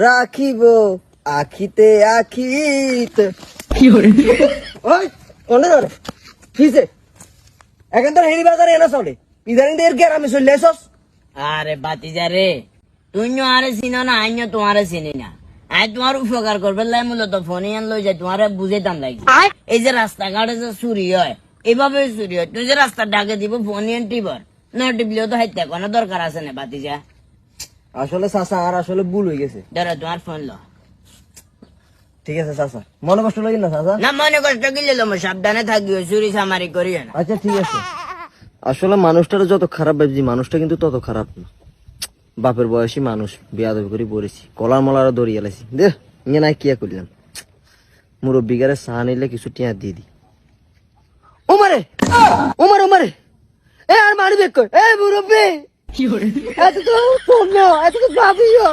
রাখিব আখিতে আখিতে। ওই কোনে ধরে কিসে এখন তো হেরি বাজারে এনে চলে ইদানিং দের গ্রামে চলে এসস। আরে বাতিজা রে, তুই আরে চিনো না, আইন তোমারে চিনি না। আই তোমার উপকার করবে লাই মূলত ফোনে আন লই যায় তোমারে বুঝাইতাম লাগি। এই যে রাস্তাঘাটে যে চুরি হয়, এইভাবে চুরি হয়। তুই যে রাস্তা ডাকে দিব ফোন আন টিপর, না টিপলেও তো হাইতে কোনো দরকার আছে না বাতিজা। আসলে চাচা আর আসলে ভুল হয়ে গেছে। ধরো তোমার ফোন লো। ঠিক আছে চাচা, মনে কষ্ট লাগে না চাচা? না মনে কষ্ট গেলে লো, সাবধানে থাকিও, চুরি চামারি করিও না। আচ্ছা ঠিক আছে। আসলে মানুষটার যত খারাপ ভাবছি মানুষটা কিন্তু তত খারাপ না। বাপের বয়সী মানুষ বিয়াদবি করে পড়েছি, কলার মলার দড়িয়ে লাইছি। দে ইয়ে নাই কিয়া করলাম, মুরব্বিগারে চা নিলে কিছু টিয়া দিয়ে দি। ওমারে ওমারে ওমারে এ আর মারি বেক কর এ মুরব্বি এত তো কম না, এত তো ভাবিও।